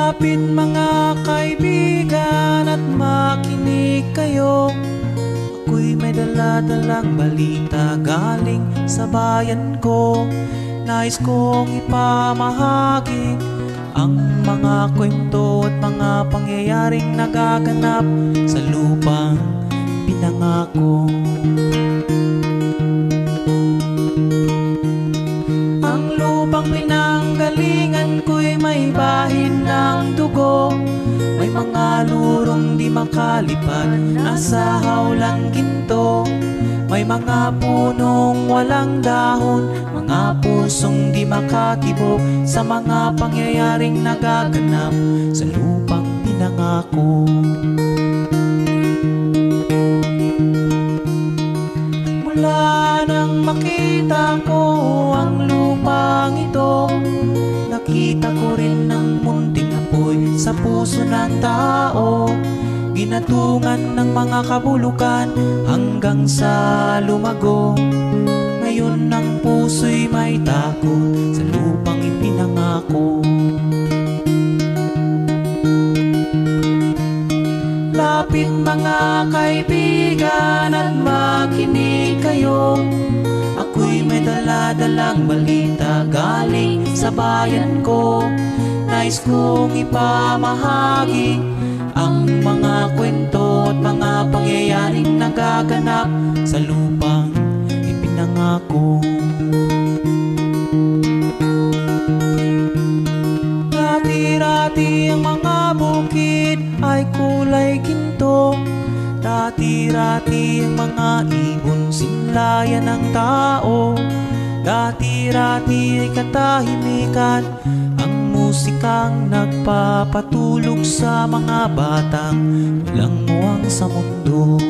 Lapit mga kaibigan at makinig kayo. Ako'y may dala-dalang balita galing sa bayan ko. Nais kong ipamahagi ang mga kwento at mga pangyayaring nagaganap sa lupang pinangako. Ang lupang pinanggalingan ko'y may bahin ng dugo. May mga lurong di makalipad, nasa hawlang ginto. May mga punong walang dahon, mga pusong di makatibok sa mga pangyayaring nagaganap sa lupang pinangako. Mula nang makita ko ang lupang ito, nakita ko rin ang munting apoy sa puso ng tao. Ginatungan ng mga kabulukan hanggang sa lumago. Ngayon ang puso'y may takot sa lupang ipinangako. Lapit mga kaibigan at makinig kayo. Ako'y may dala-dalang balita galing sa bayan ko. Nais kong ipamahagi ang mga kwento at mga pangyayaring nagaganap sa lupang ipinangako. Dati-rati ang mga bukid ay kulay ginto. Dati-rati ang mga ibon sinlayan ng tao. Dati-rati ay katahimikan ang musikang nagpapatulog sa mga batang walang muwang sa mundo.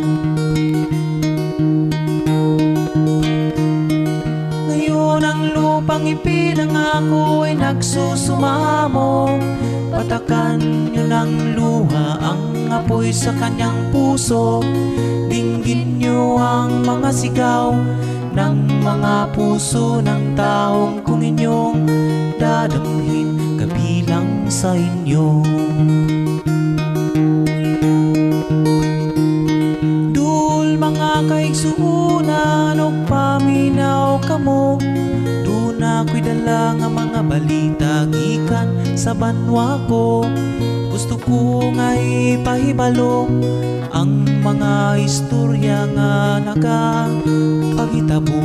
Ngayon ang lupang ipinangako ay nagsusumamo. Patakan nyo ng luha ang apoy sa kanyang puso. Dinggin nyo ang mga sigaw ng mga puso ng taong kung inyong dadamhin kabilang sa inyo. Dul mga kaigsuunan o paminaw kamo. Doon ako'y dala nga mga balita gikan sa banwa ko. Gusto ko nga'y pahibalo ang mga istorya nga nagapagitabo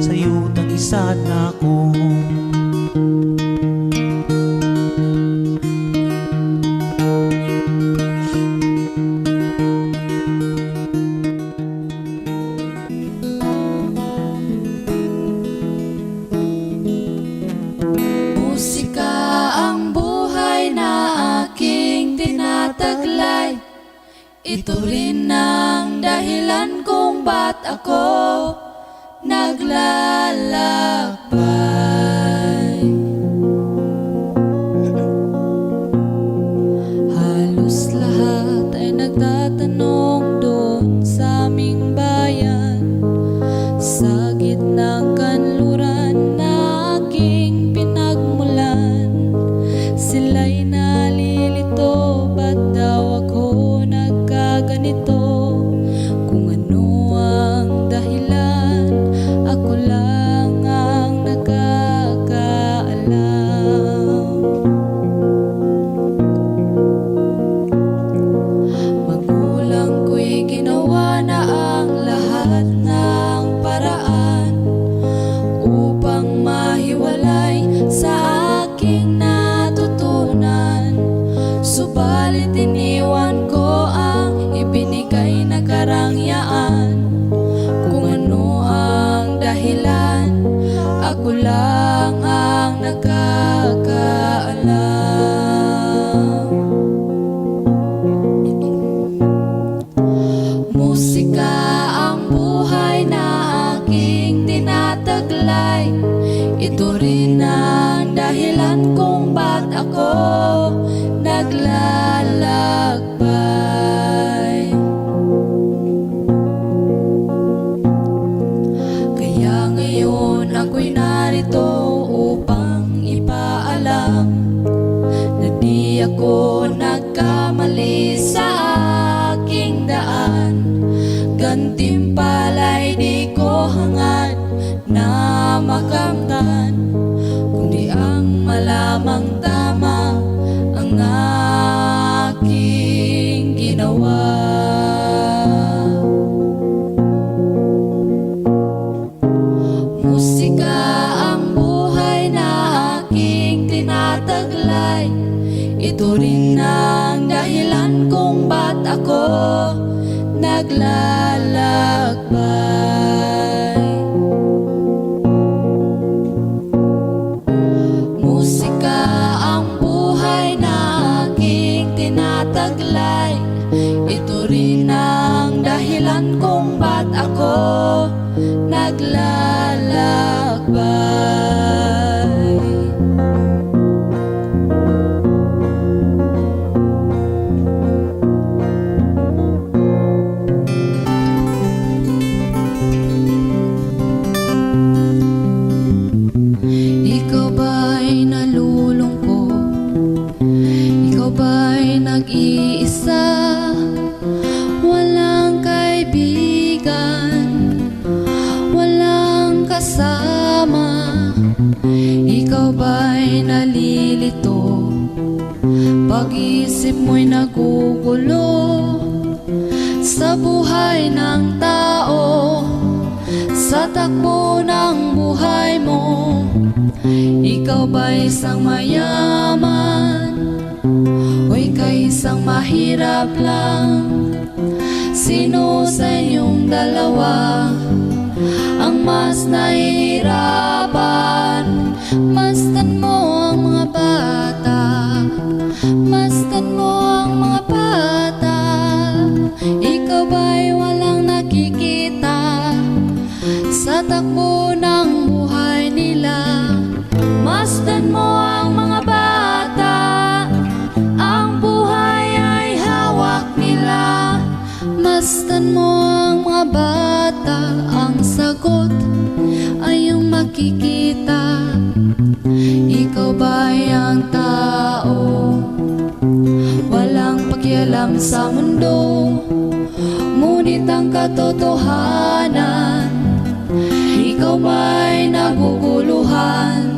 sa yutang isa na ko. Musika ang buhay na aking tinataglay. Ito rin ang dahilan kung ba't ako naglalakbay. Halos lahat ay nagtatanong doon sa aming bayan, sa gitnang kanluran na aking pinagmulan. Sila'y nalilito, ba't daw ako nagkaganito? Kung ano ang dahilan, ako lang ang nakakaalam. Magulang ko'y ginawa na ang lahat ng paraan upang mahiwalay sa aking natutunan. Subalit iniwan ko ang ibinigay na karangyaan. Kung ano ang dahilan, ako lang ang nakakaalam. Musika ang buhay na aking tinataglay. Ito rin ang dahilan kung ba't ako naglalakbay. Kaya ngayon ako'y narito upang ipaalam na di ako ko nagkamali sa aking daan. Gantimpala'y di ko hangad na makamtan, kundi ang malamang tama ang aking ginawa. Musika ang buhay na aking tinataglay. Ito rin ang dahilan kung ba't ako naglalakbay. Musika ang buhay na aking tinataglay. Ito rin ang dahilan kung ba't ako naglalakbay. Ikaw ba'y nalulungkot? Ikaw ba'y nag-iisa? Walang kaibigan, walang kasama. Ikaw ba'y nalilito? Pag-isip mo'y nagugulo sa buhay ng tao, sa takbo ng buhay mo. Ikaw ba'y isang mayaman o ika'y isang mahirap lang? Sino sa inyong dalawa ang mas nahihirapan? Masdan mo ang mga bata, masdan mo ang mga bata. Ikaw ba'y walang nakikita sa takbo ng buhay nila? Masdan mo ang mga bata, ang buhay ay hawak nila. Masdan mo ang mga bata, ang sagot ay iyong makikita. Ikaw ba'y ang tao, walang pakialam sa mundo, ngunit ang katotohanan, ikaw ba'y naguguluhan?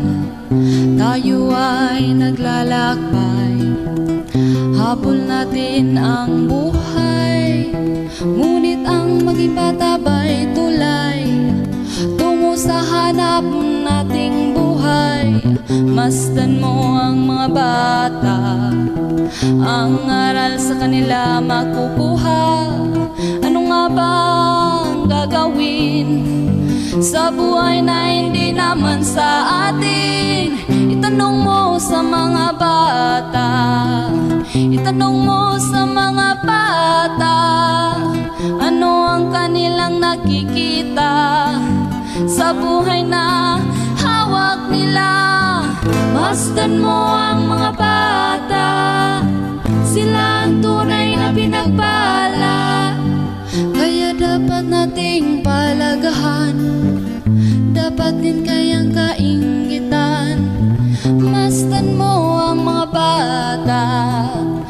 Tayo ay naglalakbay, habol natin ang buhay, ngunit ang maging bata ba'y tulay tungo sa hanap nating buhay. Masdan mo ang mga bata, ang aral sa kanila makukuha. Ano nga ba ang gagawin sa buhay na hindi naman sa atin? Itanong mo sa mga bata, itanong mo sa mga bata, ano ang kanilang nakikita sa buhay na hawak nila. Masdan mo ang mga bata, sila ang tunay na pinagpala. Kaya dapat nating palagahan, dapat din kayang kainggitan. Masdan mo ang mga bata,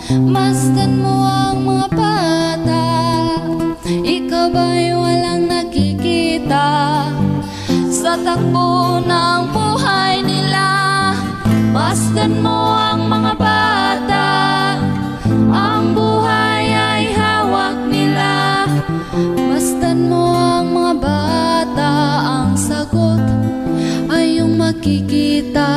masdan mo ang mga bata. Ikaw ba'y walang nakikita sa takbo ng buhay nila? Masdan mo ang mga bata, ang buhay ay hawak nila. Masdan mo ang mga bata, ang sagot ay iyong makikita.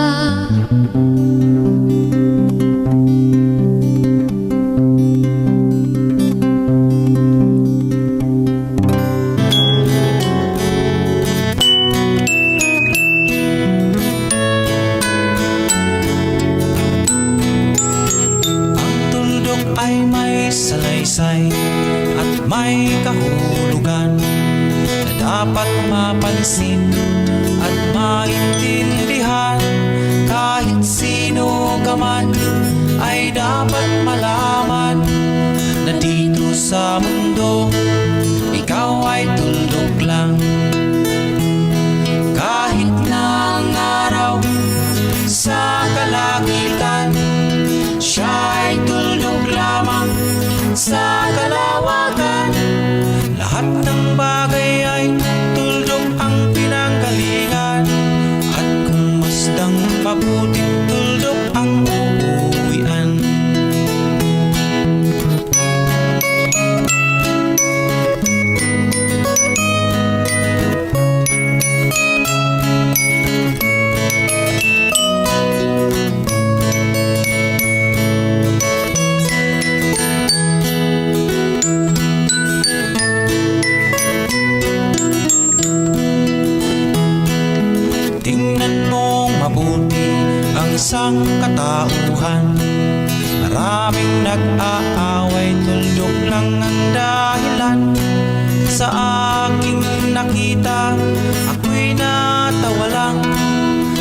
Ay may salaysay at may kahulugan na dapat mapansin at maintindihan. Kahit sino ka man ay dapat malaman na dito sa mundo ikaw ay tuldok lang. Kahit na ang araw sa kalagitan siya ay sa kalawakan. Lahat ng bagay ay tuldok ang pinanggalingan, at kung masdang mabuti tuldok ang uuwian. Tingnan mong mabuti ang isang katauhan. Maraming nag-aaway, tuldok lang ang dahilan. Sa aking nakita, ako'y natawa lang,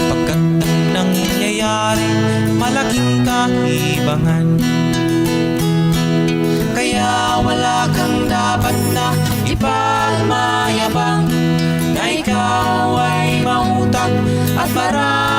pagkat ang nangyayari malaking kaibangan. Kaya wala kang dapat na ipagmayabang, na ikaw ay mautang at marami